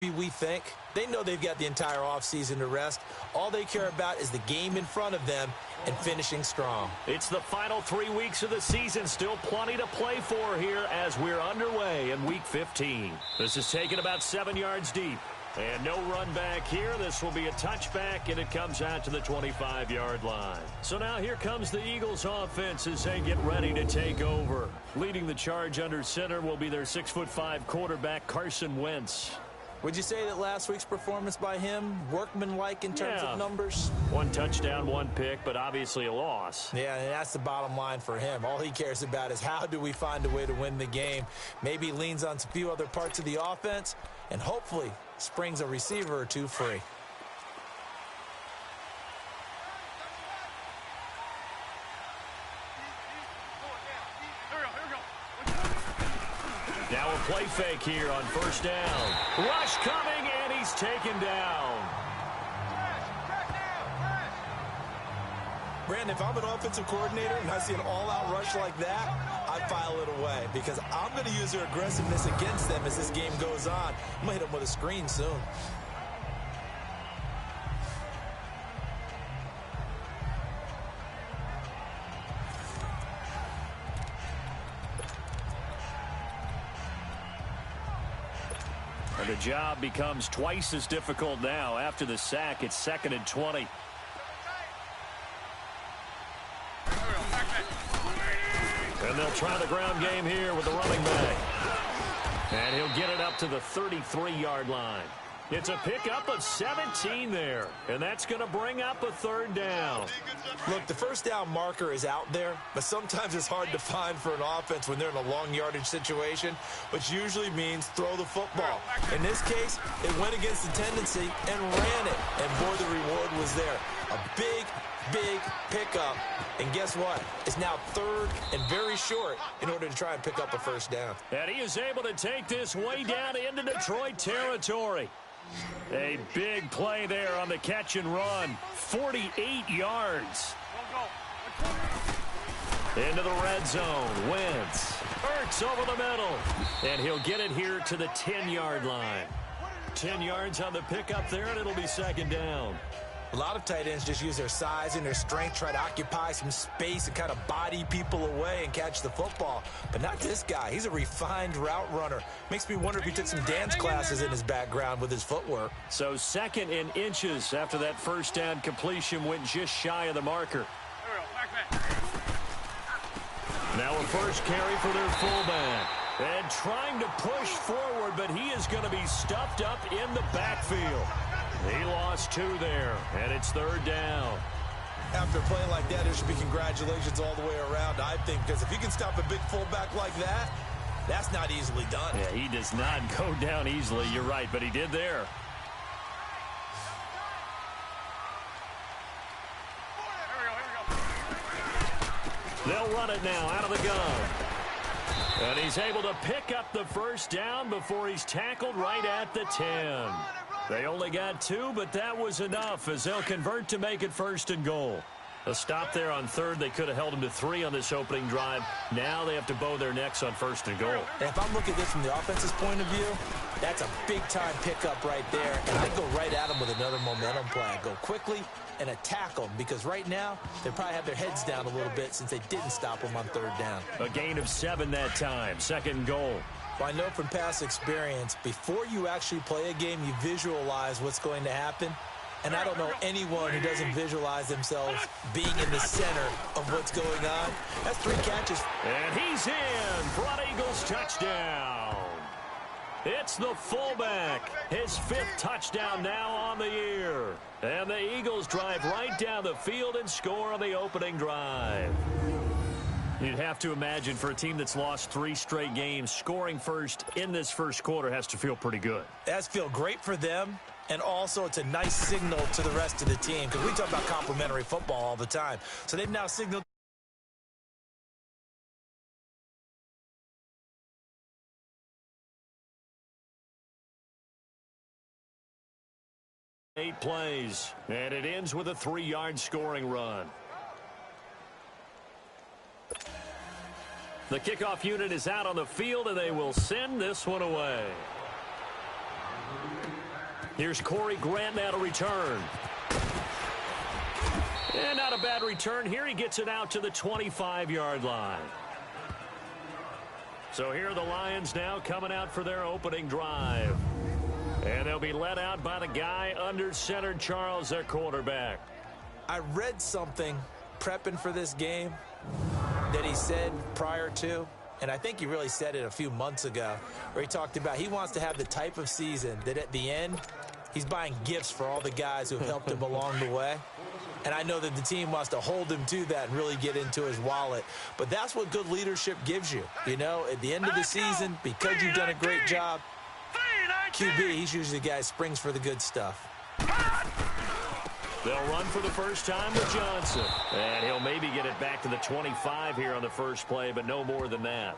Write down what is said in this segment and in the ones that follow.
we think. They know they've got the entire offseason to rest. All they care about is the game in front of them and finishing strong. It's the final 3 weeks of the season. Still plenty to play for here as we're underway in Week 15. This is taken about 7 yards deep. And no run back here. This will be a touchback, and it comes out to the 25-yard line. So now here comes the Eagles offense as they get ready to take over. Leading the charge under center will be their 6'5" quarterback, Carson Wentz. Would you say that last week's performance by him, workmanlike in terms of numbers? 1 touchdown, 1 pick, but obviously a loss. Yeah, and that's the bottom line for him. All he cares about is how do we find a way to win the game. Maybe leans on a few other parts of the offense, and hopefully springs a receiver or two free. Now a play fake here on first down. Rush coming, and he's taken down. Brandon, if I'm an offensive coordinator and I see an all-out rush like that, I file it away because I'm going to use their aggressiveness against them as this game goes on. I'm going to hit them with a screen soon. And the job becomes twice as difficult now. After the sack, it's 2nd and 20. And they'll try the ground game here with the running back. And he'll get it up to the 33-yard line. It's a pickup of 17 there. And that's going to bring up a 3rd down. Look, the first down marker is out there, but sometimes it's hard to find for an offense when they're in a long yardage situation, which usually means throw the football. In this case, it went against the tendency and ran it. And boy, the reward was there. A big pickup. And guess what? It's now 3rd and very short in order to try and pick up a first down. And he is able to take this way down into Detroit territory. A big play there on the catch and run. 48 yards. Into the red zone. Wentz. Ertz over the middle. And he'll get it here to the 10-yard line. 10 yards on the pickup there, and it'll be 2nd down. A lot of tight ends just use their size and their strength, try to occupy some space and kind of body people away and catch the football. But not this guy. He's a refined route runner. Makes me wonder if he took some dance classes in his background with his footwork. So 2nd and inches after that first down completion went just shy of the marker. Now a first carry for their fullback. And trying to push forward, but he is going to be stuffed up in the backfield. He lost 2 there, and it's 3rd down. After a play like that, there should be congratulations all the way around, I think, because if you can stop a big fullback like that, that's not easily done. Yeah, he does not go down easily. You're right, but he did there. They'll run it now out of the gun. And he's able to pick up the first down before he's tackled right at the 10. They only got 2, but that was enough as they'll convert to make it 1st and goal. A stop there on 3rd. They could have held him to 3 on this opening drive. Now they have to bow their necks on 1st and goal. And if I'm looking at this from the offense's point of view, that's a big-time pickup right there. And I go right at him with another momentum play. I go quickly and attack them because right now they probably have their heads down a little bit since they didn't stop him on 3rd down. A gain of 7 that time. 2nd and goal. Well, I know from past experience, before you actually play a game, you visualize what's going to happen. And I don't know anyone who doesn't visualize themselves being in the center of what's going on. That's 3 catches. And he's in. Front Eagles touchdown. It's the fullback. His 5th touchdown now on the year. And the Eagles drive right down the field and score on the opening drive. You'd have to imagine for a team that's lost 3 straight games, scoring first in this first quarter has to feel pretty good. That's feel great for them, and also it's a nice signal to the rest of the team because we talk about complimentary football all the time. So they've now signaled. 8 plays, and it ends with a 3-yard scoring run. The kickoff unit is out on the field, and they will send this one away. Here's Corey Grant now to return. And not a bad return here. He gets it out to the 25-yard line. So here are the Lions now coming out for their opening drive. And they'll be led out by the guy under center, Charles, their quarterback. I read something prepping for this game that he said prior to, and I think he really said it a few months ago, where he talked about he wants to have the type of season that at the end, he's buying gifts for all the guys who have helped him along the way. And I know that the team wants to hold him to that and really get into his wallet. But that's what good leadership gives you. You know, at the end of the season, because you've done a great job, QB, he's usually the guy who springs for the good stuff. They'll run for the first time with Johnson. And he'll maybe get it back to the 25 here on the first play, but no more than that.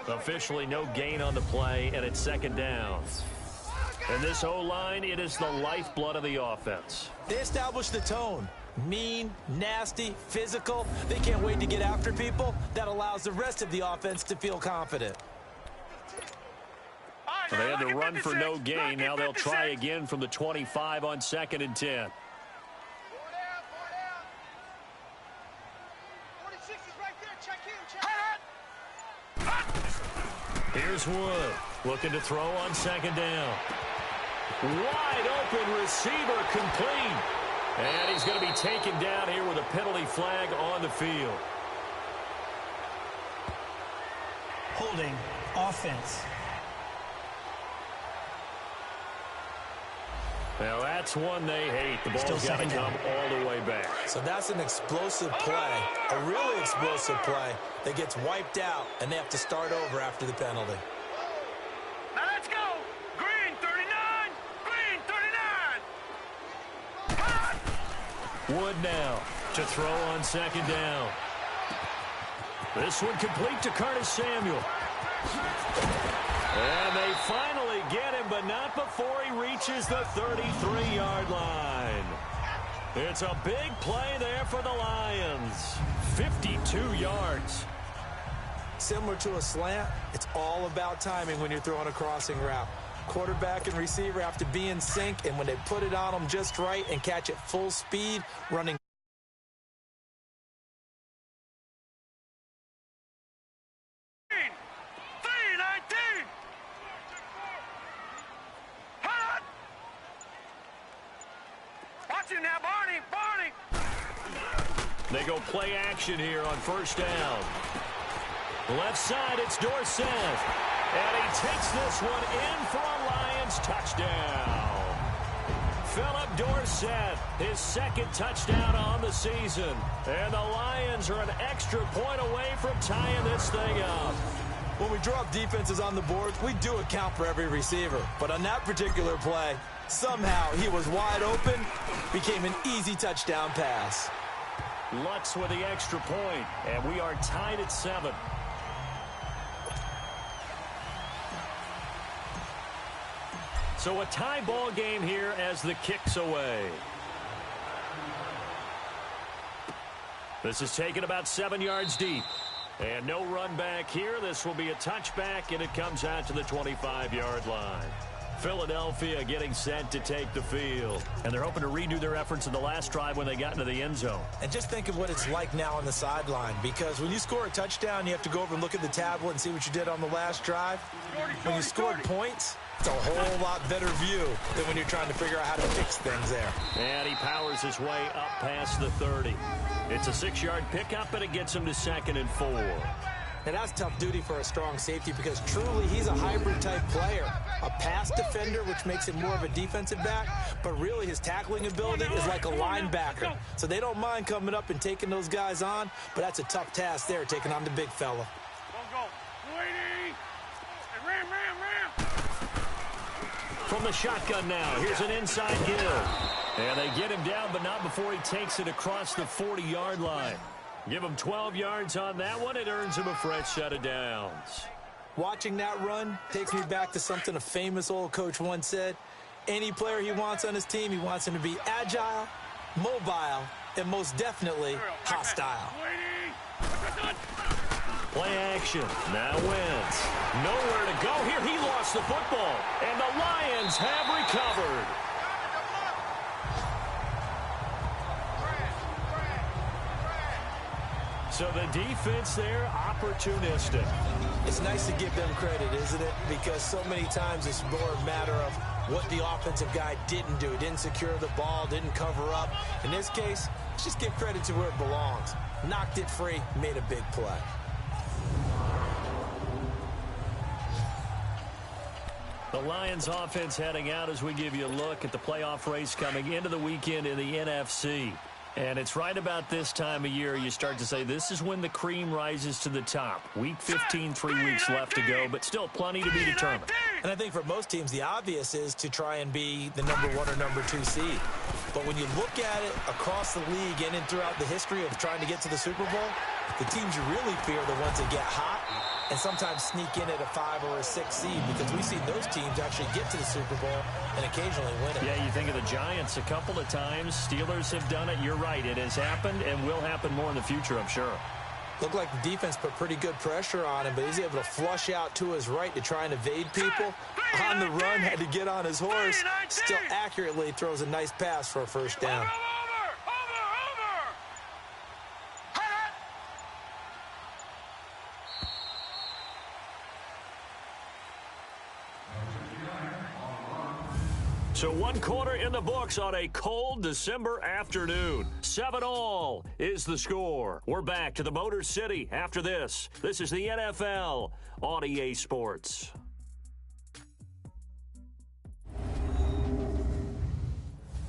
Officially no gain on the play, and it's second down. And this O-line, it is the lifeblood of the offense. They establish the tone. Mean, nasty, physical. They can't wait to get after people. That allows the rest of the offense to feel confident. Well, they had to run for no gain. Now they'll try again from the 25 on 2nd and 10. Here's Wood looking to throw on 2nd down. Wide open receiver complete. And he's going to be taken down here with a penalty flag on the field. Holding offense. Now that's one they hate. The ball's got to come all the way back. So that's an explosive play, a really explosive play that gets wiped out, and they have to start over after the penalty. Now let's go. Green 39. Green 39. Wood now to throw on 2nd down. This one complete to Curtis Samuel. And they finally get him, but not before he reaches the 33-yard line. It's a big play there for the Lions. 52 yards. Similar to a slant, it's all about timing when you're throwing a crossing route. Quarterback and receiver have to be in sync, and when they put it on them just right and catch it full speed, running. They go play action here on 1st down. Left side, it's Dorsett. And he takes this one in for a Lions touchdown. Philip Dorsett, his 2nd touchdown on the season. And the Lions are an extra point away from tying this thing up. When we draw up defenses on the board, we do account for every receiver. But on that particular play, somehow he was wide open, became an easy touchdown pass. Lutz with the extra point, and we are tied at 7. So a tie ball game here as the kick's away. This is taken about 7 yards deep. And no run back here. This will be a touchback, and it comes out to the 25-yard line. Philadelphia getting set to take the field. And they're hoping to redo their efforts in the last drive when they got into the end zone. And just think of what it's like now on the sideline, because when you score a touchdown, you have to go over and look at the tablet and see what you did on the last drive. When you scored points, it's a whole lot better view than when you're trying to figure out how to fix things there. And he powers his way up past the 30. It's a 6-yard pickup, and it gets him to 2nd and 4. And that's tough duty for a strong safety, because truly he's a hybrid-type player. A pass defender, which makes him more of a defensive back, but really his tackling ability is like a linebacker. So they don't mind coming up and taking those guys on, but that's a tough task there, taking on the big fella. From the shotgun now, here's an inside give. And they get him down, but not before he takes it across the 40-yard line. Give him 12 yards on that one. It earns him a fresh set of downs. Watching that run takes me back to something a famous old coach once said. Any player he wants on his team, he wants him to be agile, mobile, and most definitely hostile. Play action. Now Wentz. Nowhere to go here. He lost the football. And the Lions have recovered. So the defense there, opportunistic. It's nice to give them credit, isn't it? Because so many times it's more a matter of what the offensive guy didn't do. Didn't secure the ball, didn't cover up. In this case, let's just give credit to where it belongs. Knocked it free, made a big play. The Lions offense heading out as we give you a look at the playoff race coming into the weekend in the NFC. And it's right about this time of year you start to say this is when the cream rises to the top. Week 15, 3 weeks left to go, but still plenty to be determined. And I think for most teams, the obvious is to try and be the number 1 or number 2 seed. But when you look at it across the league and throughout the history of trying to get to the Super Bowl, the teams you really fear are the ones that get hot and sometimes sneak in at a 5 or a 6 seed, because we've seen those teams actually get to the Super Bowl and occasionally win it. Yeah, you think of the Giants a couple of times. Steelers have done it. You're right. It has happened and will happen more in the future, I'm sure. Looked like the defense put pretty good pressure on him, but he's able to flush out to his right to try and evade people. On the run, had to get on his horse. Still accurately throws a nice pass for a first down. So 1 quarter in the books on a cold December afternoon. 7-all is the score. We're back to the Motor City after this. This is the NFL on EA Sports.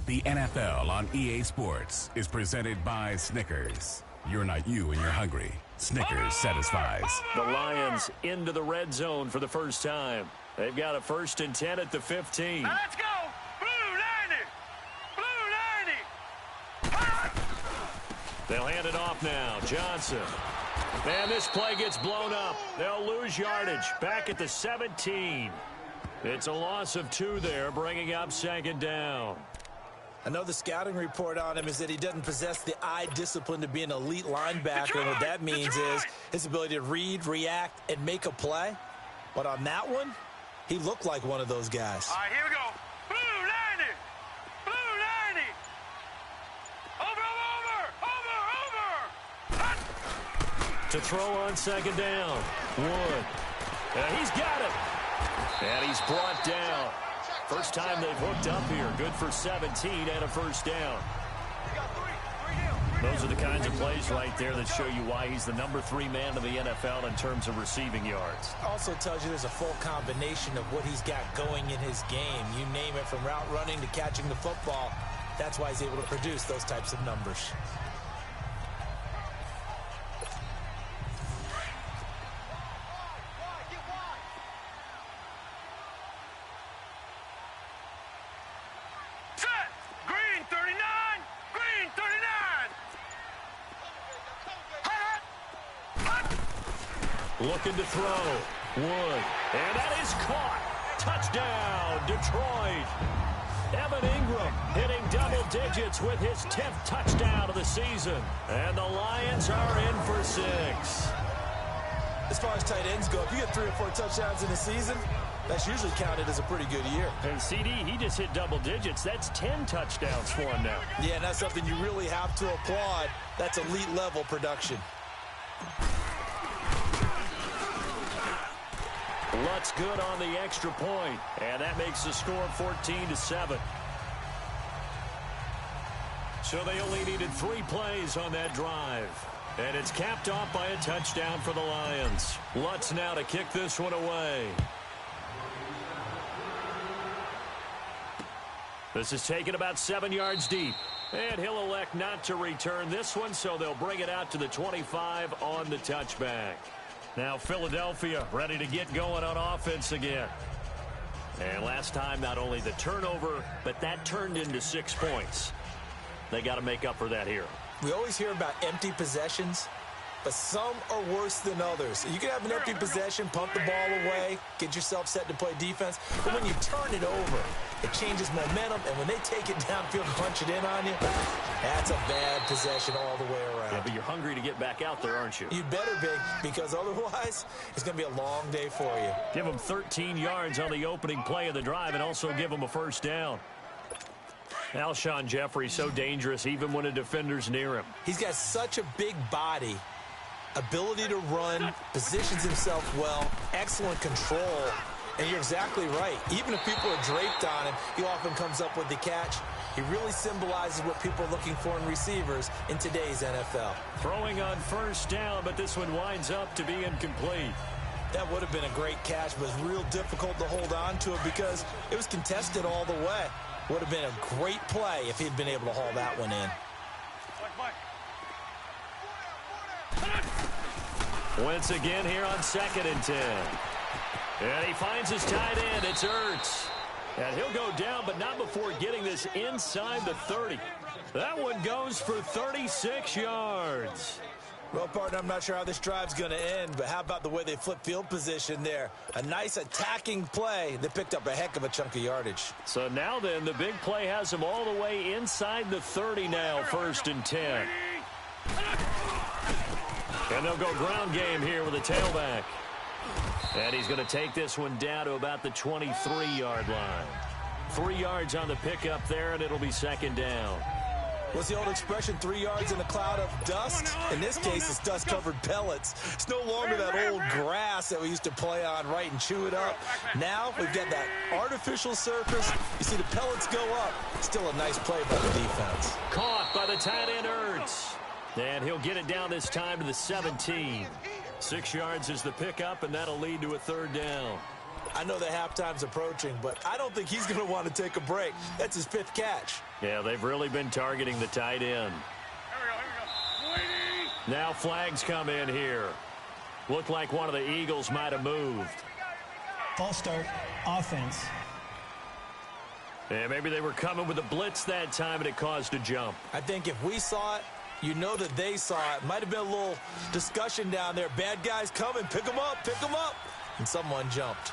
The NFL on EA Sports is presented by Snickers. You're not you when you're hungry. Snickers satisfies. The Lions into the red zone for the first time. They've got a 1st and 10 at the 15. Now let's go. They'll hand it off now. Johnson. Man, this play gets blown up. They'll lose yardage. Back at the 17. It's a loss of 2 there, bringing up 2nd down. I know the scouting report on him is that he doesn't possess the eye discipline to be an elite linebacker. And what that means is his ability to read, react, and make a play. But on that one, he looked like one of those guys. All right, here we go. Blue 90. Blue 90. To throw on 2nd down. Wood. And he's got it. And he's brought down. First time they've hooked up here. Good for 17 and a 1st down. Those are the kinds of plays right there that show you why he's the number 3 man in the NFL in terms of receiving yards. Also tells you there's a full combination of what he's got going in his game. You name it, from route running to catching the football. That's why he's able to produce those types of numbers. Looking to throw. Wood. And that is caught. Touchdown, Detroit. Evan Ingram hitting double digits with his 10th touchdown of the season. And the Lions are in for 6. As far as tight ends go, if you get 3 or 4 touchdowns in a season, that's usually counted as a pretty good year. And CD, he just hit double digits. That's 10 touchdowns for him now. Yeah, and that's something you really have to applaud. That's elite level production. Lutz good on the extra point, and that makes the score 14-7. So they only needed 3 plays on that drive. And it's capped off by a touchdown for the Lions. Lutz now to kick this one away. This is taken about 7 yards deep. And he'll elect not to return this one, so they'll bring it out to the 25 on the touchback. Now Philadelphia ready to get going on offense again. And last time, not only the turnover, but that turned into 6 points. They got to make up for that here. We always hear about empty possessions. but some are worse than others. You can have an empty possession, pump the ball away, get yourself set to play defense, but when you turn it over, it changes momentum, and when they take it downfield and punch it in on you, that's a bad possession all the way around. Yeah, but you're hungry to get back out there, aren't you? You better be, because otherwise, it's going to be a long day for you. Give them 13 yards on the opening play of the drive and also give them a first down. Alshon Jeffrey, so dangerous even when a defender's near him. He's got such a big body, ability to run, positions himself well, excellent control, and you're exactly right. Even if people are draped on him, he often comes up with the catch. He really symbolizes what people are looking for in receivers in today's NFL. Throwing on first down, but this one winds up to be incomplete. That would have been a great catch, but it was real difficult to hold on to it because it was contested all the way. Would have been a great play if he'd been able to haul that one in. Once again here on 2nd and 10. And he finds his tight end. It's Ertz. And he'll go down, but not before getting this inside the 30. That one goes for 36 yards. Well, partner, I'm not sure how this drive's going to end, but how about the way they flip field position there? A nice attacking play. They picked up a heck of a chunk of yardage. So now then, the big play has them all the way inside the 30 now, 1st and 10. And they'll go ground game here with a tailback. And he's going to take this one down to about the 23-yard line. 3 yards on the pickup there, and it'll be 2nd down. What's the old expression, 3 yards in a cloud of dust? In this case, it's dust-covered pellets. It's no longer that old grass that we used to play on, right, and chew it up. Now we've got that artificial surface. You see the pellets go up. Still a nice play by the defense. Caught by the tight end, Ertz. And he'll get it down this time to the 17. 6 yards is the pickup, and that'll lead to a 3rd down. I know that halftime's approaching, but I don't think he's going to want to take a break. That's his 5th catch. Yeah, they've really been targeting the tight end. Here we go. Now flags come in here. Looked like one of the Eagles might have moved. False start, offense. And maybe they were coming with a blitz that time, and it caused a jump. I think if we saw it, you know that they saw it. Might have been a little discussion down there. Bad guys coming. Pick them up. Pick them up. And someone jumped.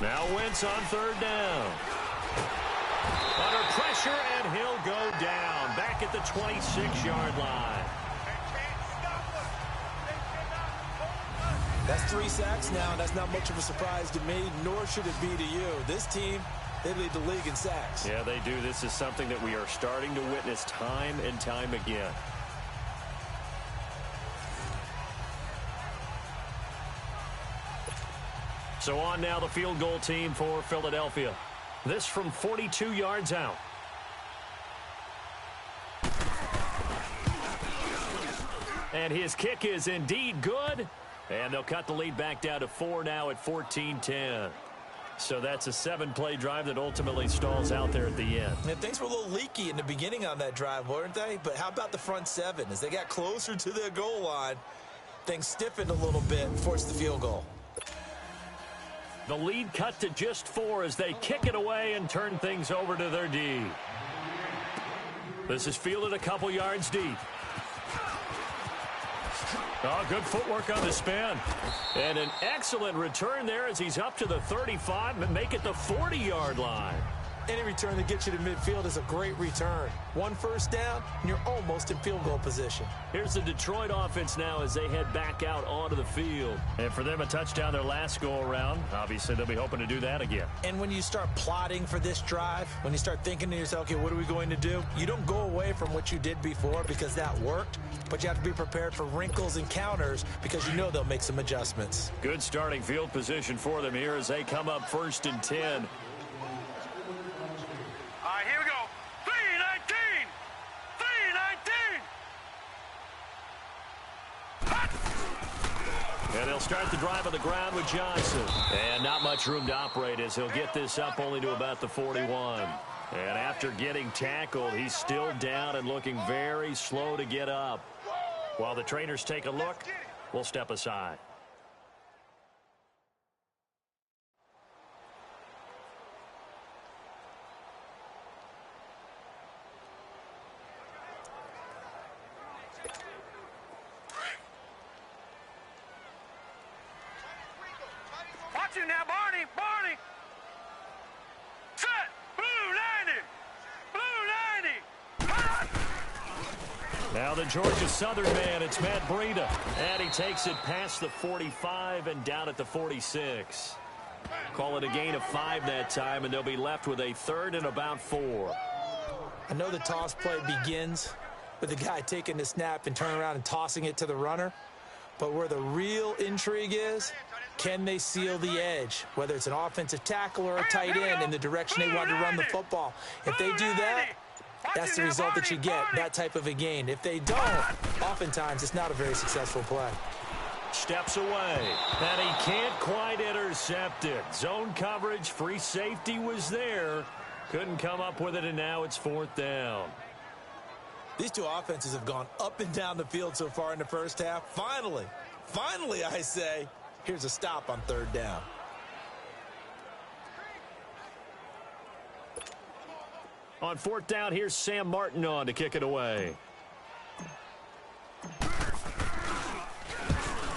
Now Wentz on 3rd down. Under pressure, and he'll go down. Back at the 26-yard line. That's 3 sacks now, and that's not much of a surprise to me, nor should it be to you. This team, they lead the league in sacks. Yeah, they do. This is something that we are starting to witness time and time again. So on now the field goal team for Philadelphia. This from 42 yards out. And his kick is indeed good. And they'll cut the lead back down to 4 now at 14-10. So that's a 7-play drive that ultimately stalls out there at the end. And things were a little leaky in the beginning on that drive, weren't they? But how about the front 7? As they got closer to their goal line, things stiffened a little bit and forced the field goal. The lead cut to just 4 as they kick it away and turn things over to their D. This is fielded a couple yards deep. Oh, good footwork on the spin. And an excellent return there as he's up to the 35 and make it the 40-yard line. Any return that gets you to midfield is a great return. 1 first down, and you're almost in field goal position. Here's the Detroit offense now as they head back out onto the field. And for them, a touchdown their last go-around. Obviously, they'll be hoping to do that again. And when you start plotting for this drive, when you start thinking to yourself, okay, what are we going to do? You don't go away from what you did before because that worked, but you have to be prepared for wrinkles and counters because you know they'll make some adjustments. Good starting field position for them here as they come up 1st and 10. Here we go. 3-19. 3-19. And they'll start the drive on the ground with Johnson. And not much room to operate as he'll get this up only to about the 41. And after getting tackled, he's still down and looking very slow to get up. While the trainers take a look, we'll step aside. Watch it now, Barney. Barney. Set. Blue 90. Blue 90. Now the Georgia Southern man, it's Matt Breida. And he takes it past the 45 and down at the 46. Call it a gain of 5 that time, and they'll be left with a 3rd and about 4. I know the toss play begins with the guy taking the snap and turning around and tossing it to the runner. But where the real intrigue is, can they seal the edge, whether it's an offensive tackle or a tight end in the direction they want to run the football? If they do that, that's the result that you get, that type of a gain. If they don't, oftentimes it's not a very successful play. Steps away, and he can't quite intercept it. Zone coverage, free safety was there. Couldn't come up with it, and now it's 4th down. These two offenses have gone up and down the field so far in the first half. Finally, I say, here's a stop on 3rd down. On 4th down, here's Sam Martin on to kick it away.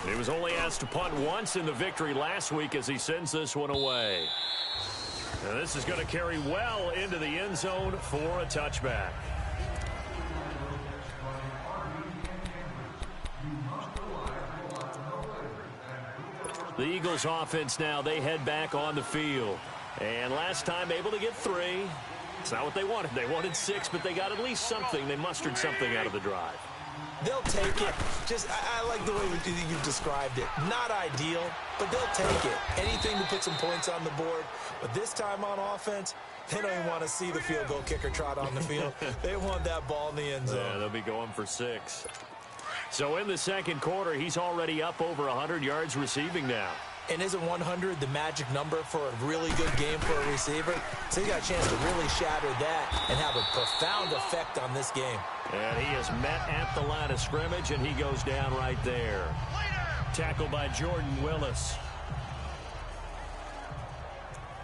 He was only asked to punt once in the victory last week as he sends this one away. And this is going to carry well into the end zone for a touchback. The Eagles offense now, they head back on the field. And last time able to get 3. It's not what they wanted. They wanted 6, but they got at least something. They mustered something out of the drive. They'll take it. I like the way you've described it. Not ideal, but they'll take it. Anything to put some points on the board. But this time on offense, they don't even want to see the field goal kicker trot on the field. They want that ball in the end zone. Yeah, they'll be going for 6. So in the second quarter, he's already up over 100 yards receiving now. And isn't 100 the magic number for a really good game for a receiver? So he got a chance to really shatter that and have a profound effect on this game. And he is met at the line of scrimmage, and he goes down right there. Tackled by Jordan Willis.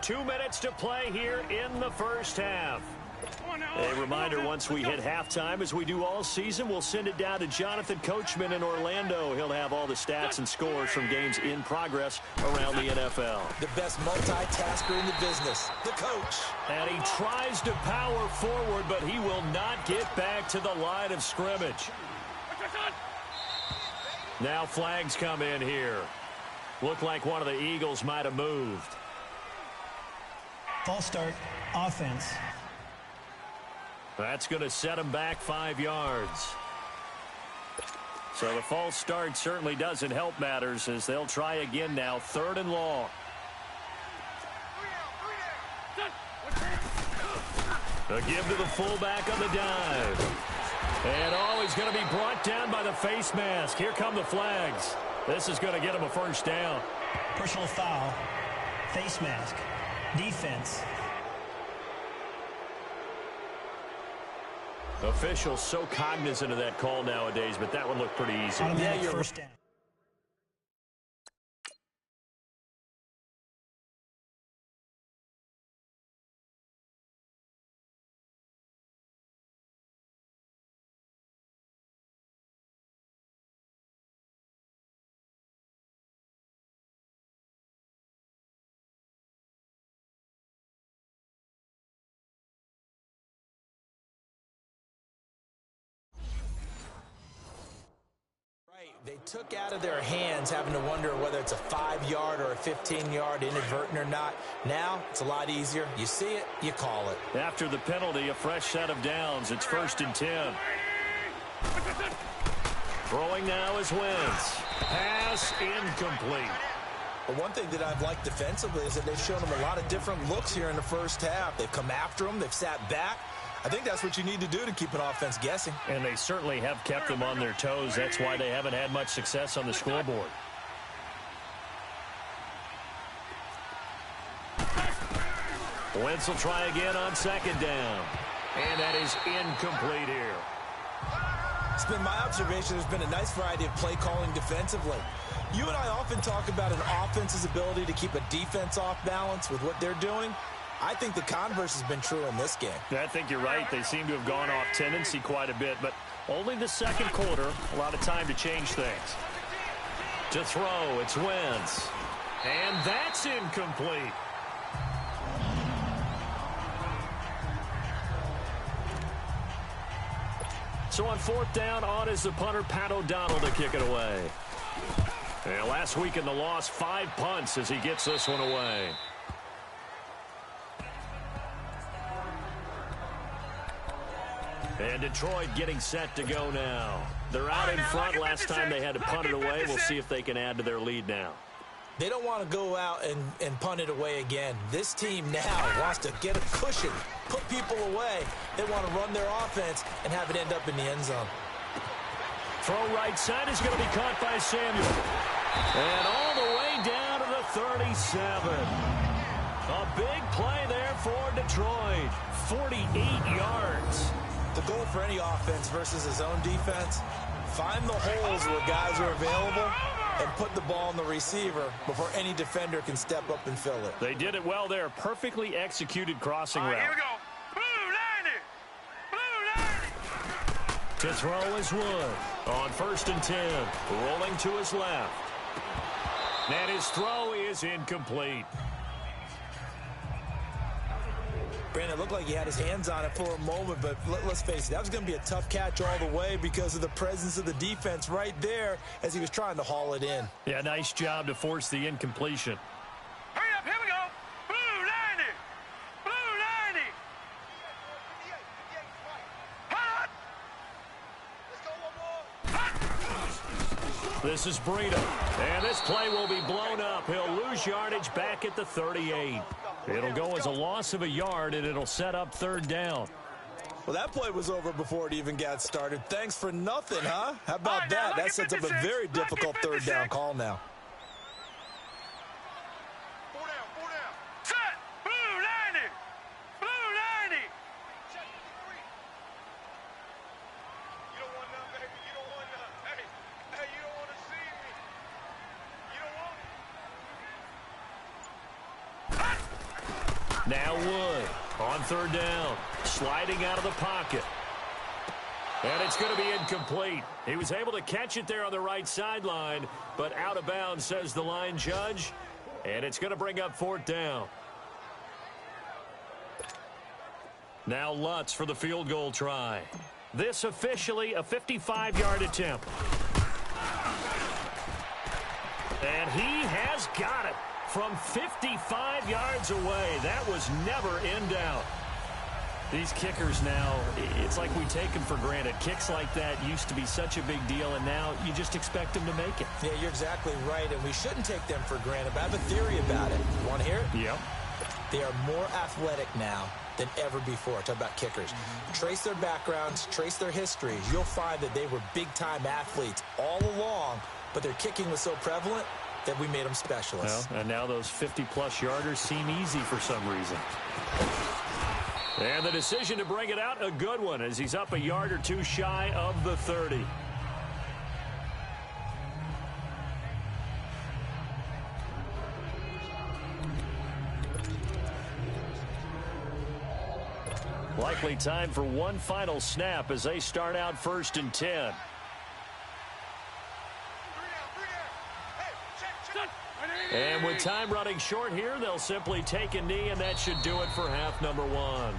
2 minutes to play here in the first half. A reminder, once we hit halftime, as we do all season, we'll send it down to Jonathan Coachman in Orlando. He'll have all the stats and scores from games in progress around the NFL. The best multitasker in the business, the coach. And he tries to power forward, but he will not get back to the line of scrimmage. Now flags come in here. Looked like one of the Eagles might have moved. False start, offense. That's going to set him back 5 yards. So the false start certainly doesn't help matters as they'll try again now. 3rd and long. A give to the fullback on the dive. And he's going to be brought down by the face mask. Here come the flags. This is going to get him a 1st down. Personal foul, face mask, defense. Officials so cognizant of that call nowadays, but that one looked pretty easy. Automatic 1st down. They took out of their hands having to wonder whether it's a 5-yard or a 15-yard inadvertent or not. Now it's a lot easier. You see it, you call it. After the penalty, a fresh set of downs. It's 1st and 10. Throwing now is Wentz. Pass incomplete. But one thing that I've liked defensively is that they've shown them a lot of different looks here in the first half. They've come after them. They've sat back. I think that's what you need to do to keep an offense guessing. And they certainly have kept them on their toes. That's why they haven't had much success on the scoreboard. Wentz will try again on 2nd down. And that is incomplete here. It's been my observation there's been a nice variety of play calling defensively. You and I often talk about an offense's ability to keep a defense off balance with what they're doing. I think the converse has been true in this game. I think you're right. They seem to have gone off tendency quite a bit, but only the second quarter, a lot of time to change things. To throw, it's Wentz. And that's incomplete. So on fourth down, on is the punter, Pat O'Donnell, to kick it away. And last week in the loss, 5 punts as he gets this one away. And Detroit getting set to go now. They're out in front. Last time they had to punt it away. We'll see if they can add to their lead now. They don't want to go out and punt it away again. This team now wants to get a cushion, put people away. They want to run their offense and have it end up in the end zone. Throw right side is going to be caught by Samuel. And all the way down to the 37. A big play there for Detroit. 48 yards. The goal for any offense versus his own defense, find the holes where guys are available and put the ball on the receiver before any defender can step up and fill it. They did it well there. Perfectly executed crossing route. Here we go. Blue 90. To throw is Wood. On 1st and 10. Rolling to his left. And his throw is incomplete. Brandon, it looked like he had his hands on it for a moment, but let's face it, that was going to be a tough catch all the way because of the presence of the defense right there as he was trying to haul it in. Yeah, nice job to force the incompletion. Hurry up, here we go. Blue 90. Blue 90. Hot. Let's go one more. This is Breida. And this play will be blown up. He'll lose yardage back at the 38. It'll go as a loss of a yard, and it'll set up 3rd down. Well, that play was over before it even got started. Thanks for nothing, huh? How about that? That sets up a very difficult 3rd down call now. 4 down. Set. Blue 90. Blue 90. You don't want none, baby. You don't want none. Hey, you don't want to see me. You don't want Now Wood on 3rd down, sliding out of the pocket. And it's going to be incomplete. He was able to catch it there on the right sideline, but out of bounds, says the line judge. And it's going to bring up 4th down. Now Lutz for the field goal try. This officially a 55-yard attempt. And he has got it. From 55 yards away. That was never in doubt. These kickers now, it's like we take them for granted. Kicks like that used to be such a big deal, and now you just expect them to make it. Yeah, you're exactly right, and we shouldn't take them for granted. But I have a theory about it. You want to hear it? Yep. They are more athletic now than ever before. Talk about kickers. Trace their backgrounds, trace their histories. You'll find that they were big-time athletes all along, but their kicking was so prevalent that we made them specialists. Well, and now those 50-plus yarders seem easy for some reason. And the decision to bring it out, a good one, as he's up a yard or two shy of the 30. Likely time for one final snap as they start out 1st and 10. And with time running short here, they'll simply take a knee, and that should do it for half number 1.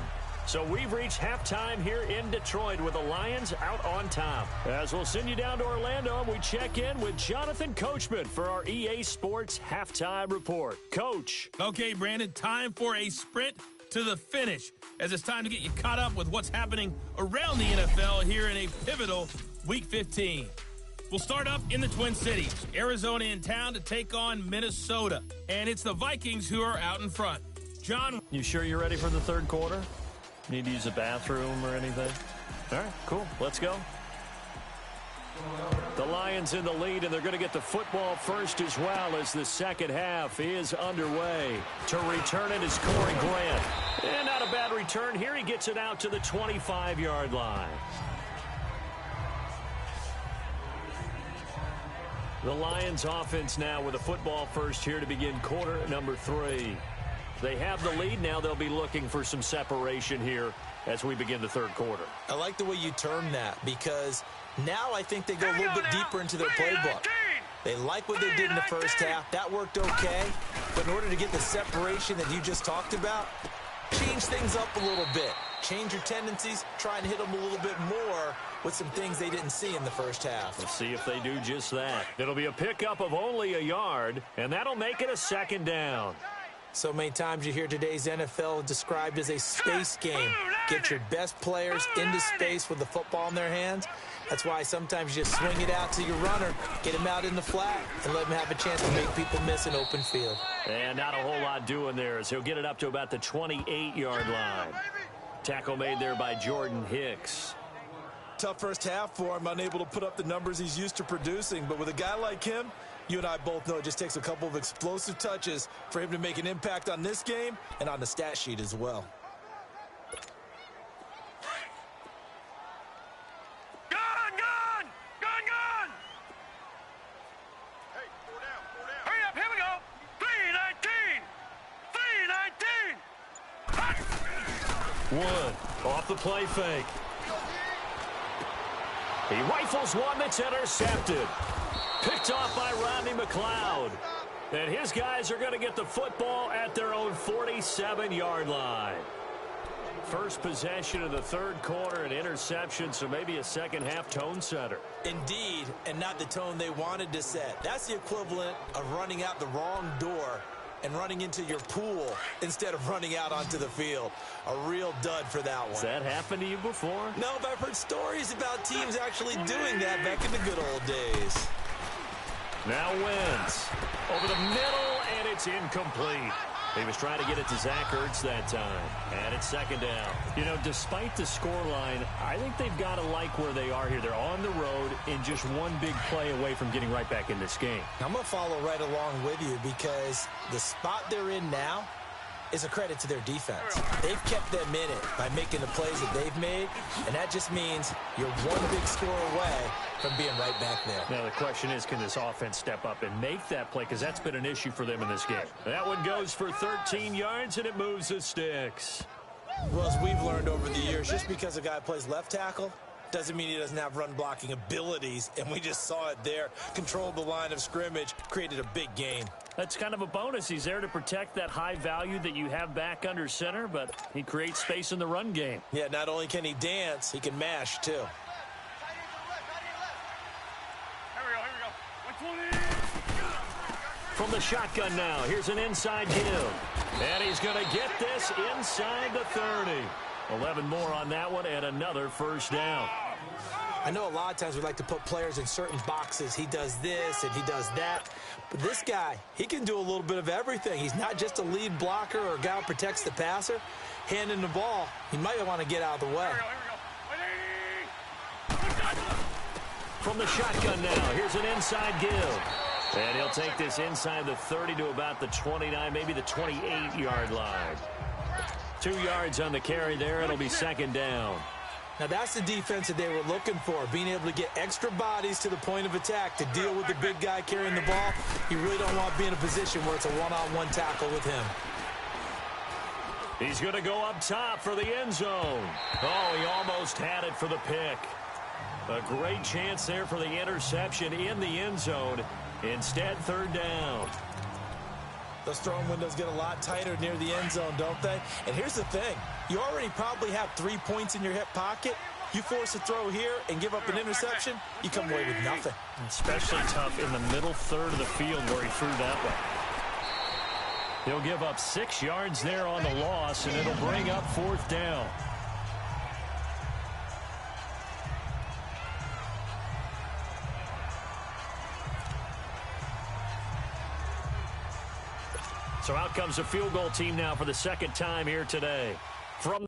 So we've reached halftime here in Detroit with the Lions out on top. As we'll send you down to Orlando, we check in with Jonathan Coachman for our EA Sports Halftime Report. Coach. Okay, Brandon, time for a sprint to the finish, as it's time to get you caught up with what's happening around the NFL here in a pivotal Week 15. We'll start up in the Twin Cities. Arizona in town to take on Minnesota. And it's the Vikings who are out in front. John. You sure you're ready for the 3rd quarter? Need to use a bathroom or anything? All right, cool. Let's go. The Lions in the lead, and they're going to get the football first as well as the second half is underway. To return it is Corey Grant. And not a bad return here. He gets it out to the 25-yard line. The Lions offense now with a football first here to begin quarter number 3. They have the lead. Now they'll be looking for some separation here as we begin the 3rd quarter. I like the way you term that because now I think they go a little bit deeper into their playbook. They like what they did in the first half. That worked okay. But in order to get the separation that you just talked about, change things up a little bit. Change your tendencies. Try and hit them a little bit more with some things they didn't see in the first half. Let's see if they do just that. It'll be a pickup of only a yard, and that'll make it a second down. So many times you hear today's NFL described as a space game. Get your best players into space with the football in their hands. That's why sometimes you just swing it out to your runner, get him out in the flat, and let him have a chance to make people miss an open field. And not a whole lot doing there as he'll get it up to about the 28-yard line. Tackle made there by Jordan Hicks. Tough first half for him, unable to put up the numbers he's used to producing. But with a guy like him, you and I both know it just takes a couple of explosive touches for him to make an impact on this game and on the stat sheet as well. Wood off the play fake. He rifles one that's intercepted. Picked off by Rodney McLeod. And his guys are going to get the football at their own 47-yard line. First possession of the third quarter, an interception, so maybe a second-half tone setter. Indeed, and not the tone they wanted to set. That's the equivalent of running out the wrong door and running into your pool instead of running out onto the field. A real dud for that one. Has that happened to you before? No, but I've heard stories about teams actually doing that back in the good old days. Now Wentz over the middle, and it's incomplete. He was trying to get it to Zach Ertz that time, and it's second down. You know, despite the scoreline, I think they've got to like where they are here. They're on the road and just one big play away from getting right back in this game. I'm going to follow right along with you because the spot they're in now is a credit to their defense. They've kept them in it by making the plays that they've made, and that just means you're one big score away from being right back there. Now the question is, can this offense step up and make that play, because that's been an issue for them in this game. That one goes for 13 yards, and it moves the sticks. Well, as we've learned over the years, just because a guy plays left tackle doesn't mean he doesn't have run-blocking abilities, and we just saw it there. Controlled the line of scrimmage, created a big gain. That's kind of a bonus. He's there to protect that high value that you have back under center, but he creates space in the run game. Yeah, not only can he dance, he can mash, too. Here we go. 120. From the shotgun now, here's an inside give. And he's going to get this inside the 30. 11 more on that one, and another first down. I know a lot of times we like to put players in certain boxes. He does this and he does that. But this guy, he can do a little bit of everything. He's not just a lead blocker or a guy who protects the passer. Handing the ball, he might want to get out of the way. From the shotgun now, here's an inside give. And he'll take this inside the 30 to about the 29, maybe the 28-yard line. 2 yards on the carry there. It'll be second down. Now that's the defense that they were looking for, being able to get extra bodies to the point of attack to deal with the big guy carrying the ball. You really don't want to be in a position where it's a one-on-one tackle with him. He's going to go up top for the end zone. Oh, he almost had it for the pick. A great chance there for the interception in the end zone. Instead, third down. Those throwing windows get a lot tighter near the end zone, don't they? And here's the thing. You already probably have 3 points in your hip pocket. You force a throw here and give up an interception, you come away with nothing. Especially tough in the middle third of the field where he threw that one. He'll give up 6 yards there on the loss, and it'll bring up fourth down. So out comes a field goal team now for the second time here today. From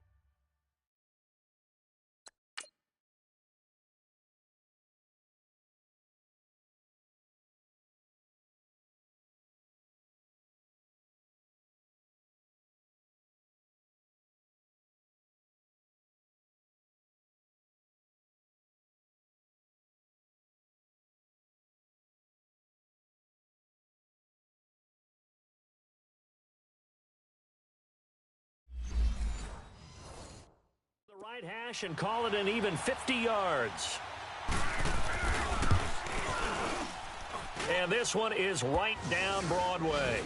right hash and call it an even 50 yards. And this one is right down Broadway.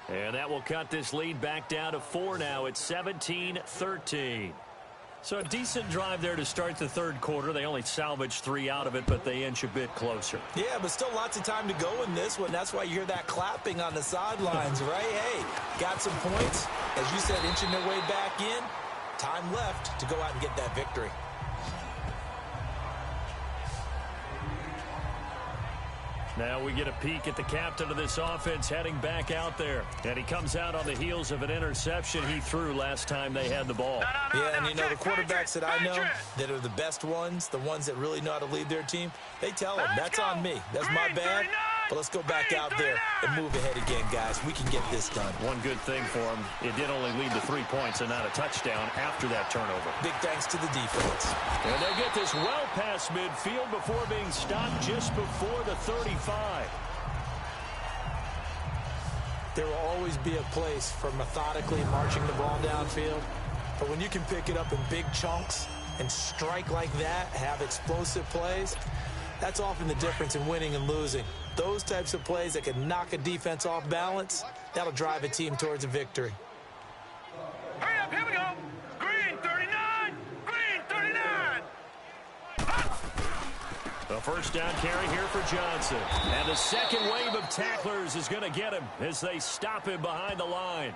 And that will cut this lead back down to 4 now. It's 17-13. So a decent drive there to start the third quarter. They only salvaged 3 out of it, but they inch a bit closer. Yeah, but still lots of time to go in this one. That's why you hear that clapping on the sidelines, right? Hey, got some points. As you said, inching their way back in. Time left to go out and get that victory. Now we get a peek at the captain of this offense heading back out there. And he comes out on the heels of an interception he threw last time they had the ball. Yeah, and you know, the quarterbacks that I know that are the best ones, the ones that really know how to lead their team, they tell them, that's on me. That's my bad. But let's go back out there and move ahead again, guys. We can get this done. One good thing for him, it did only lead to 3 points and not a touchdown after that turnover. Big thanks to the defense. And they get this well past midfield before being stopped just before the 35. There will always be a place for methodically marching the ball downfield. But when you can pick it up in big chunks and strike like that, have explosive plays, that's often the difference in winning and losing. Those types of plays that can knock a defense off balance, that'll drive a team towards a victory. Hurry up, here we go. Green 39, green 39. A first down carry here for Johnson. And the second wave of tacklers is going to get him as they stop him behind the line.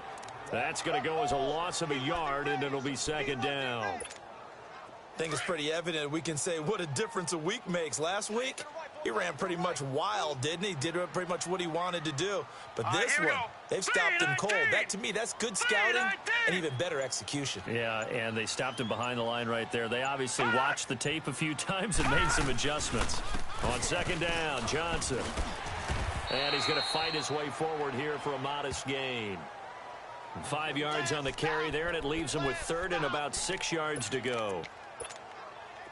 That's going to go as a loss of a yard, and it'll be second down. I think it's pretty evident we can say what a difference a week makes. Last week, he ran pretty much wild, didn't he? Did pretty much what he wanted to do. But this one, they've stopped him cold. That, to me, that's good scouting and even better execution. Yeah, and they stopped him behind the line right there. They obviously watched the tape a few times and made some adjustments. On second down, Johnson. And he's going to fight his way forward here for a modest gain. 5 yards on the carry there, and it leaves him with third and about 6 yards to go.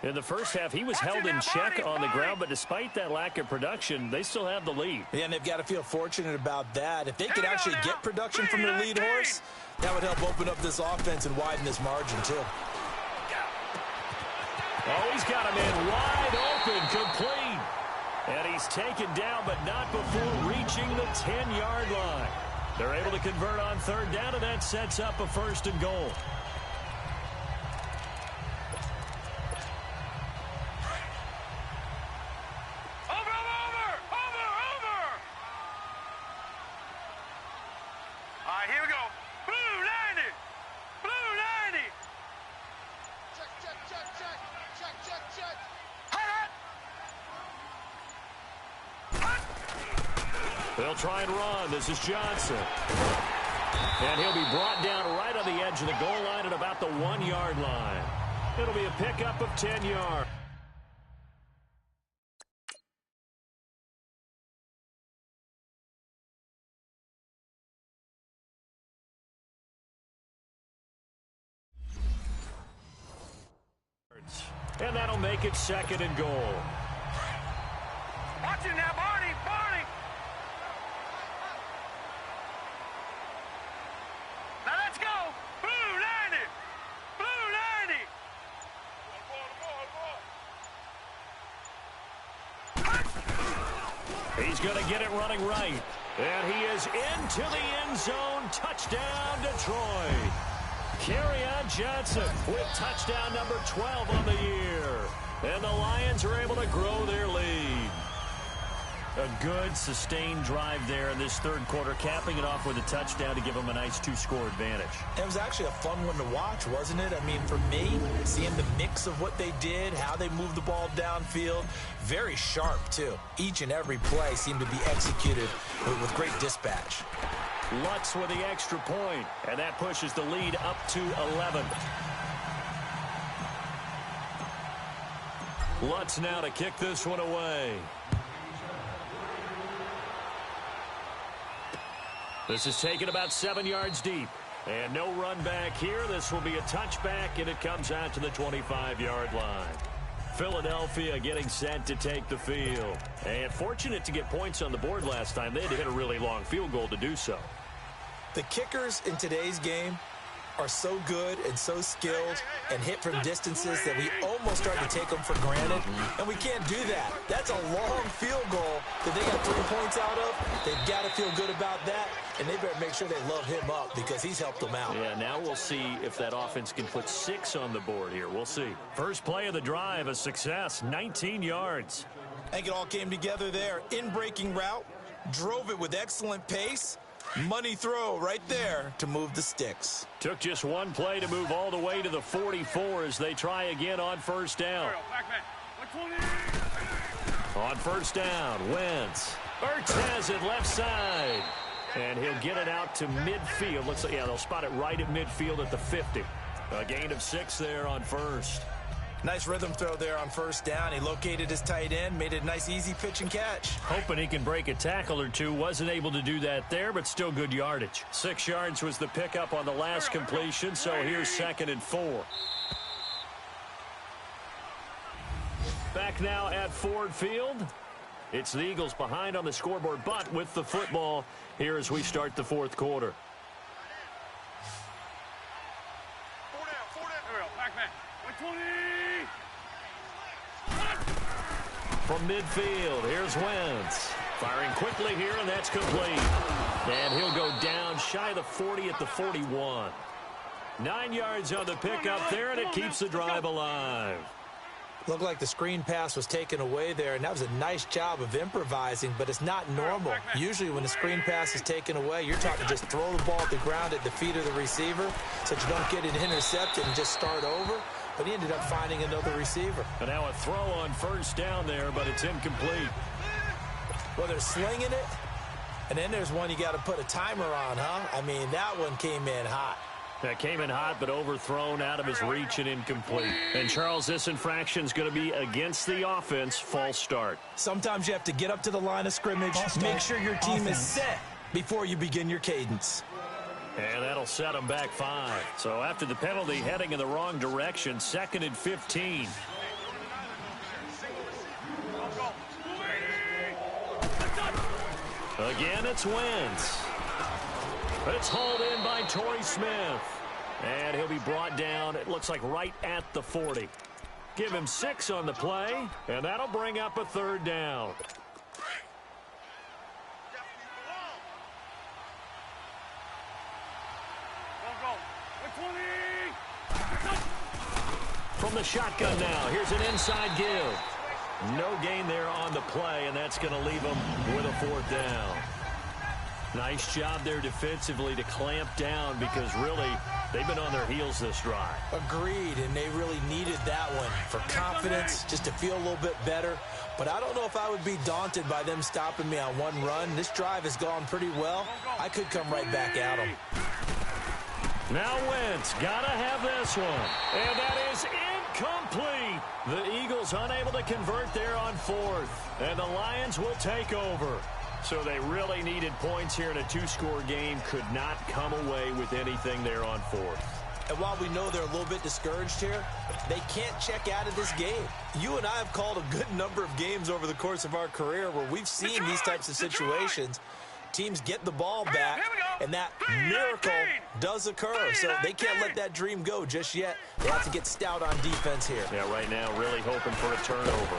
In the first half, he was held in check on the ground, but despite that lack of production, they still have the lead. Yeah, and they've got to feel fortunate about that. If they could actually get production from their lead horse, that would help open up this offense and widen this margin, too. Oh, he's got him in wide open, complete. And he's taken down, but not before reaching the 10-yard line. They're able to convert on third down, and that sets up a first and goal. They'll try and run. This is Johnson. And he'll be brought down right on the edge of the goal line at about the 1-yard line. It'll be a pickup of 10 yards. And that'll make it second and goal. Watch it now, Barney, Barney. Now let's go. Blue 90. Blue 90. He's going to get it running right. And he is into the end zone. Touchdown, Detroit. Kerryon Johnson with touchdown number 12 on the year. And the Lions are able to grow their lead. A good, sustained drive there in this third quarter, capping it off with a touchdown to give them a nice 2-score advantage. It was actually a fun one to watch, wasn't it? I mean, for me, seeing the mix of what they did, how they moved the ball downfield, very sharp, too. Each and every play seemed to be executed with great dispatch. Lutz with the extra point, and that pushes the lead up to 11. Lutz now to kick this one away. This is taken about 7 yards deep. And no run back here. This will be a touchback, and it comes out to the 25-yard line. Philadelphia getting set to take the field. And fortunate to get points on the board last time. They had to hit a really long field goal to do so. The kickers in today's game are so good and so skilled and hit from distances that we almost start to take them for granted, and we can't do that. That's a long field goal that they got 3 points out of. They've got to feel good about that, and they better make sure they love him up because he's helped them out. Yeah, now we'll see if that offense can put 6 on the board here. We'll see. First play of the drive, a success, 19 yards. I think it all came together there. In-breaking route, drove it with excellent pace. Money throw right there to move the sticks. Took just one play to move all the way to the 44 as they try again on first down. On first down, Wentz. Ertz has it left side. And he'll get it out to midfield. Looks like, yeah, they'll spot it right at midfield at the 50. A gain of 6 there on first. Nice rhythm throw there on first down. He located his tight end, made it a nice easy pitch and catch. Hoping he can break a tackle or two. Wasn't able to do that there, but still good yardage. 6 yards was the pickup on the last completion, so here's 2nd and 4. Back now at Ford Field. It's the Eagles behind on the scoreboard, but with the football here as we start the 4th quarter. From midfield, here's Wentz. Firing quickly here, and that's complete. And he'll go down shy of the 40 at the 41. 9 yards on the pickup there, and it keeps the drive alive. Looked like the screen pass was taken away there, and that was a nice job of improvising, but it's not normal. Usually when the screen pass is taken away, you're taught to just throw the ball at the ground at the feet of the receiver so that you don't get it intercepted and just start over. But he ended up finding another receiver. And now a throw on first down there, but it's incomplete. Well, they're slinging it, and then there's one you got to put a timer on, huh? I mean, that one came in hot. That came in hot, but overthrown out of his reach and incomplete. And, Charles, this infraction is going to be against the offense. False start. Sometimes you have to get up to the line of scrimmage, make sure your team is set before you begin your cadence. And that'll set them back 5. So after the penalty, heading in the wrong direction, 2nd and 15. Again, it's Wentz. But it's hauled in by Torrey Smith. And he'll be brought down, it looks like right at the 40. Give him 6 on the play, and that'll bring up a 3rd down. From the shotgun now, here's an inside give. No gain there on the play, and that's going to leave him with a 4th down. Nice job there defensively to clamp down because really they've been on their heels this drive. Agreed, and they really needed that one for confidence, just to feel a little bit better. But I don't know if I would be daunted by them stopping me on one run. This drive has gone pretty well. I could come right back at them. Now Wentz, gotta have this one. And that is incomplete. The Eagles unable to convert there on 4th. And the Lions will take over. So they really needed points here in a 2-score game. Could not come away with anything there on 4th. And while we know they're a little bit discouraged here, they can't check out of this game. You and I have called a good number of games over the course of our career where we've seen these types of situations. Teams get the ball back, and that miracle does occur. So they can't let that dream go just yet. They have to get stout on defense here. Yeah, right now really hoping for a turnover.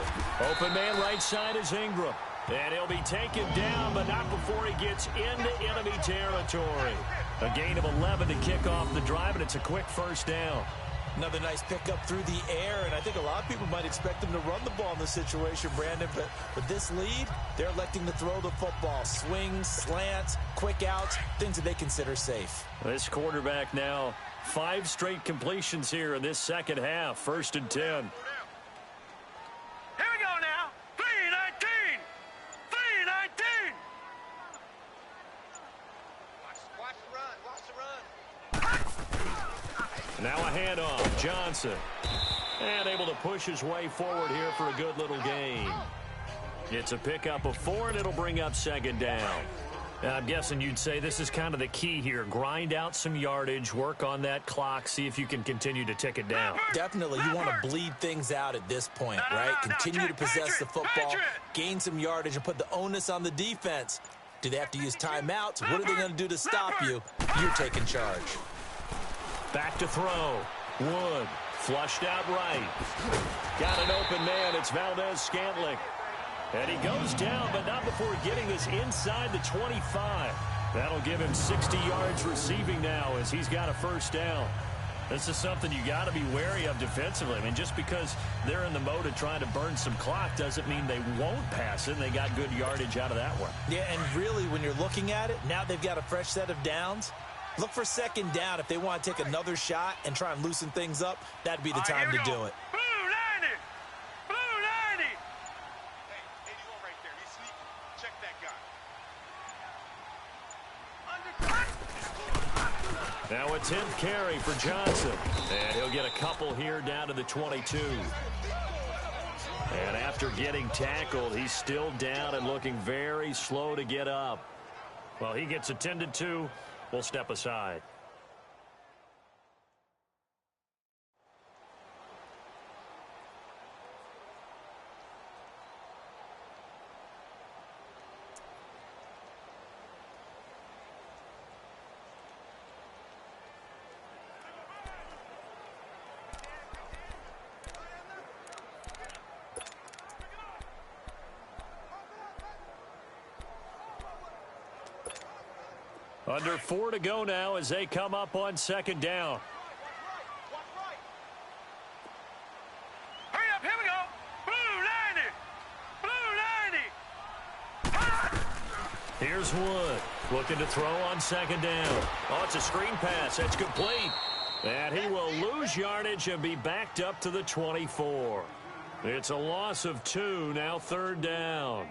Open man right side is Ingram. And he'll be taken down, but not before he gets into enemy territory. A gain of 11 to kick off the drive, and it's a quick 1st down. Another nice pickup through the air, and I think a lot of people might expect them to run the ball in this situation, Brandon, but with this lead, they're electing to throw the football. Swings, slants, quick outs, things that they consider safe. This quarterback now, 5 straight completions here in this second half. 1st and 10. Here we go now. 3-19. 3-19. Watch the run. Watch the run. Now a handoff. Johnson. And able to push his way forward here for a good little gain. It's a pickup of 4, and it'll bring up 2nd down. I'm guessing you'd say this is kind of the key here. Grind out some yardage, work on that clock, see if you can continue to tick it down. Definitely, you want to bleed things out at this point, right? Continue to possess the football, gain some yardage, and put the onus on the defense. Do they have to use timeouts? What are they going to do to stop you? You're taking charge. Back to throw. Wood. Flushed out right. Got an open man. It's Valdez-Scantling. And he goes down, but not before getting this inside the 25. That'll give him 60 yards receiving now as he's got a first down. This is something you got to be wary of defensively. I mean, just because they're in the mode of trying to burn some clock doesn't mean they won't pass it. They got good yardage out of that one. Yeah, and really, when you're looking at it, now they've got a fresh set of downs. Look for second down if they want to take another shot and try and loosen things up. That'd be the time to do it. Blue 90! Blue 90! Hey, 81 right there. He's sleeping. Check that guy. Now a 10th carry for Johnson. And he'll get a couple here down to the 22. And after getting tackled, he's still down and looking very slow to get up. Well, he gets attended to. We'll step aside. Under 4 to go now as they come up on second down. Hurry up, here we go. Blue 90! Blue 90! Here's Wood looking to throw on second down. Oh, it's a screen pass. That's complete. And he will lose yardage and be backed up to the 24. It's a loss of 2, now third down.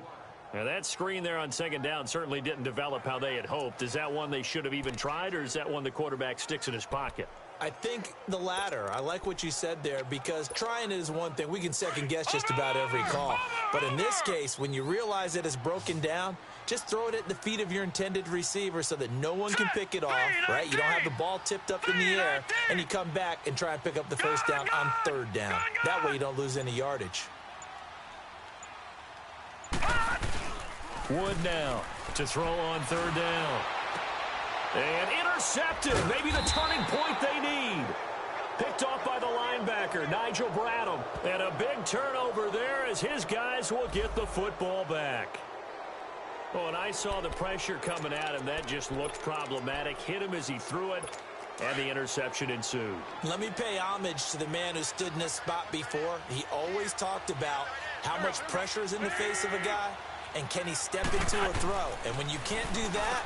Now, that screen there on second down certainly didn't develop how they had hoped. Is that one they should have even tried, or is that one the quarterback sticks in his pocket? I think the latter. I like what you said there because trying it is one thing. We can second-guess just about every call. But in this case, when you realize that it's broken down, just throw it at the feet of your intended receiver so that no one can pick it off, right? You don't have the ball tipped up in the air, and you come back and try and pick up the first down on third down. That way you don't lose any yardage. Wood now to throw on third down. And intercepted. Maybe the turning point they need. Picked off by the linebacker, Nigel Bradham. And a big turnover there as his guys will get the football back. Oh, and I saw the pressure coming at him. That just looked problematic. Hit him as he threw it, and the interception ensued. Let me pay homage to the man who stood in this spot before. He always talked about how much pressure is in the face of a guy. And can he step into a throw? And when you can't do that,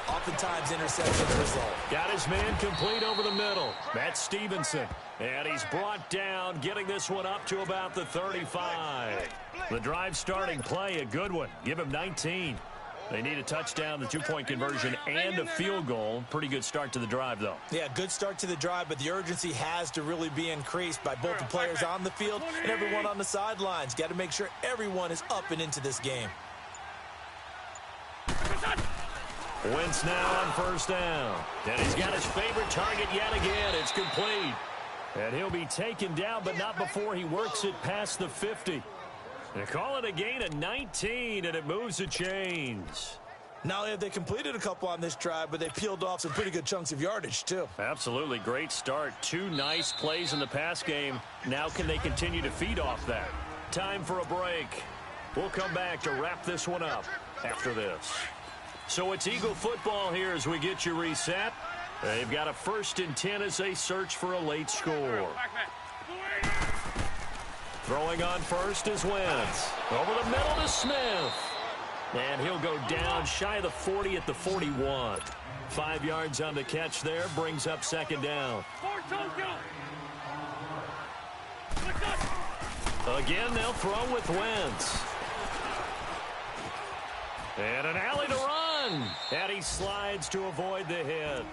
oftentimes interceptions result. Got his man complete over the middle. That's Stevenson. And he's brought down, getting this one up to about the 35. The drive starting play, a good one. Give him 19. They need a touchdown, the two-point conversion, and a field goal. Pretty good start to the drive, though. Yeah, good start to the drive, but the urgency has to really be increased by both the players on the field and everyone on the sidelines. Got to make sure everyone is up and into this game. Wentz now on first down. And he's got his favorite target yet again. It's complete. And he'll be taken down, but not before he works it past the 50. They call it a gain of 19, and it moves the chains. Not only have they completed a couple on this drive, but they peeled off some pretty good chunks of yardage, too. Absolutely. Great start. 2 nice plays in the pass game. Now can they continue to feed off that? Time for a break. We'll come back to wrap this one up after this. So it's Eagle football here as we get you reset. They've got a 1st and 10 as they search for a late score. Throwing on first is Wentz. Over the middle to Smith. And he'll go down shy of the 40 at the 41. 5 yards on the catch there, brings up second down. Again, they'll throw with Wentz. And an alley to run. And he slides to avoid the hit.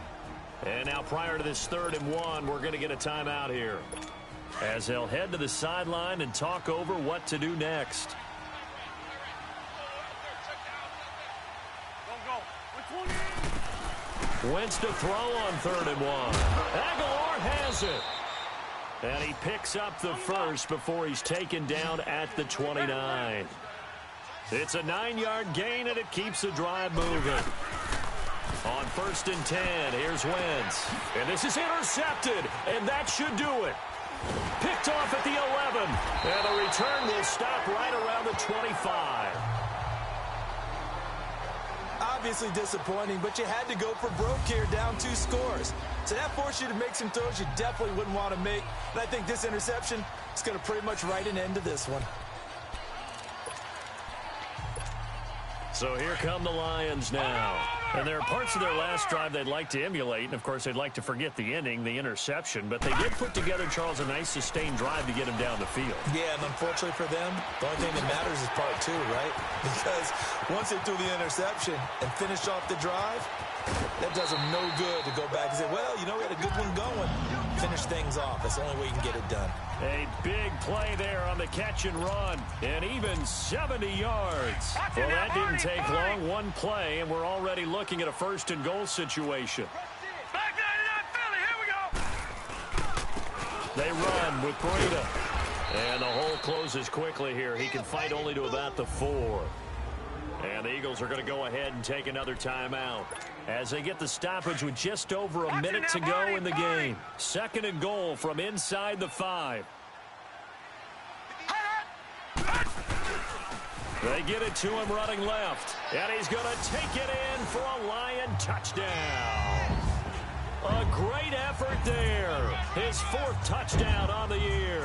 And now prior to this 3rd and 1, we're going to get a timeout here, as they'll head to the sideline and talk over what to do next. Wentz to throw on 3rd and 1. Aguilar has it. And he picks up the first before he's taken down at the 29. It's a 9-yard gain, and it keeps the drive moving. On 1st and 10, here's Wentz. And this is intercepted, and that should do it. Picked off at the 11, and the return will stop right around the 25. Obviously disappointing, but you had to go for broke here, down 2 scores. So that forced you to make some throws you definitely wouldn't want to make. And I think this interception is going to pretty much write an end to this one. So here come the Lions now. And there are parts of their last drive they'd like to emulate. And, of course, they'd like to forget the ending, the interception. But they did put together, Charles, a nice sustained drive to get him down the field. Yeah, and unfortunately for them, the only thing that matters is part 2, right? Because once they threw the interception and finished off the drive, that does them no good to go back and say, well, you know, we had a good one going. Finish things off. That's the only way you can get it done. A big play there on the catch and run, and even 70 yards. Well, that didn't take long. One play, and we're already looking at a 1st and goal situation. Back 99 Philly, here we go. They run with Breida. And the hole closes quickly here. He can fight only to about the 4. And the Eagles are going to go ahead and take another timeout as they get the stoppage with just over a minute to go in the game. 2nd and goal from inside the 5. They get it to him running left. And he's going to take it in for a Lion touchdown. A great effort there. His 4th touchdown on the year.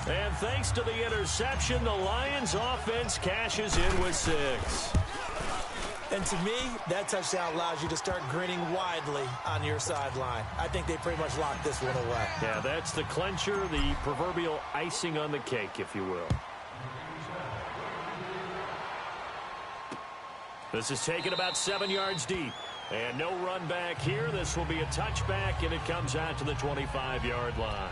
And thanks to the interception, the Lions offense cashes in with 6. And to me, that touchdown allows you to start grinning widely on your sideline. I think they pretty much locked this one away. Yeah, that's the clincher, the proverbial icing on the cake, if you will. This is taken about 7 yards deep. And no run back here. This will be a touchback, and it comes out to the 25-yard line.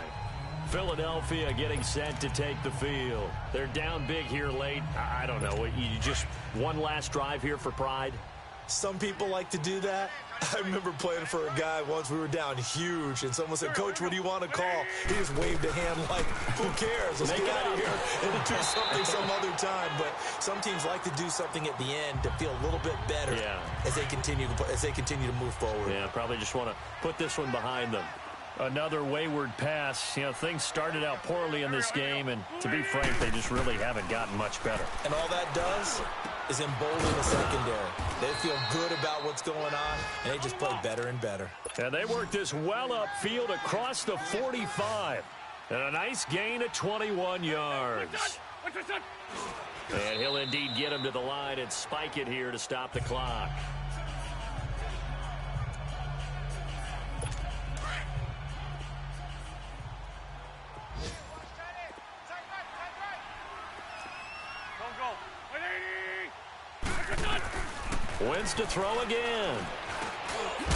Philadelphia getting set to take the field. They're down big here late. I don't know. You just one last drive here for pride? Some people like to do that. I remember playing for a guy once. We were down huge, and someone said, Coach, what do you want to call? He just waved a hand like, who cares? Let's get out of here and do something some other time. But some teams like to do something at the end to feel a little bit better as they continue to move forward. Yeah, probably just want to put this one behind them. Another wayward pass. You know, things started out poorly in this game, and to be frank, they just really haven't gotten much better. And all that does is embolden the secondary. They feel good about what's going on, and they just play better and better. And they work this well upfield across the 45. And a nice gain of 21 yards. And he'll indeed get him to the line and spike it here to stop the clock. Wentz to throw again.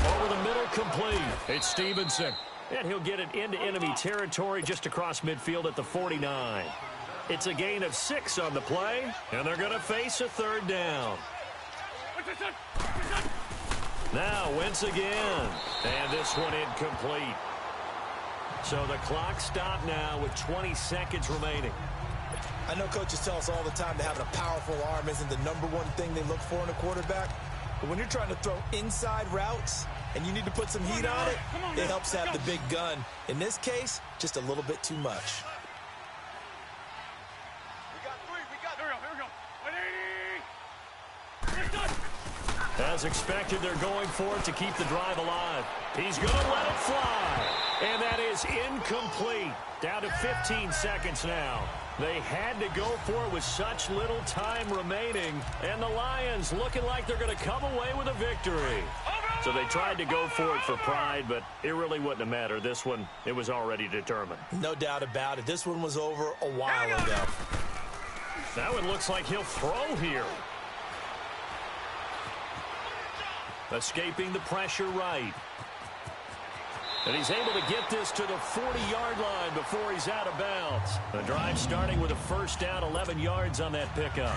Over the middle, complete. It's Stevenson. And he'll get it into enemy territory just across midfield at the 49. It's a gain of 6 on the play, and they're going to face a 3rd down. Now Wentz again. And this one incomplete. So the clock stopped now with 20 seconds remaining. I know coaches tell us all the time that having a powerful arm isn't the #1 thing they look for in a quarterback. But when you're trying to throw inside routes and you need to put some heat on it, it helps to have the big gun. In this case, just a little bit too much. As expected, they're going for it to keep the drive alive. He's going to let it fly. And that is incomplete. Down to 15 seconds now. They had to go for it with such little time remaining. And the Lions looking like they're going to come away with a victory. So they tried to go for it for pride, but it really wouldn't have mattered. This one, it was already determined. No doubt about it. This one was over a while ago. Now it looks like he'll throw here. Escaping the pressure right. And he's able to get this to the 40-yard line before he's out of bounds. The drive starting with a 1st down, 11 yards on that pickup.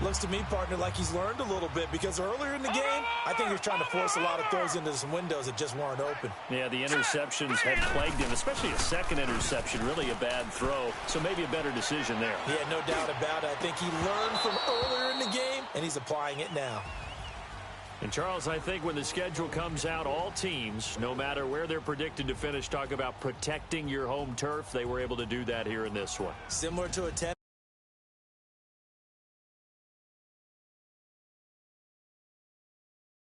Looks to me, partner, like he's learned a little bit because earlier in the game, I think he was trying to force a lot of throws into some windows that just weren't open. Yeah, the interceptions had plagued him, especially a second interception, really a bad throw. So maybe a better decision there. Yeah, no doubt about it. I think he learned from earlier in the game, and he's applying it now. And, Charles, I think when the schedule comes out, all teams, no matter where they're predicted to finish, talk about protecting your home turf. They were able to do that here in this one. Similar to a tennis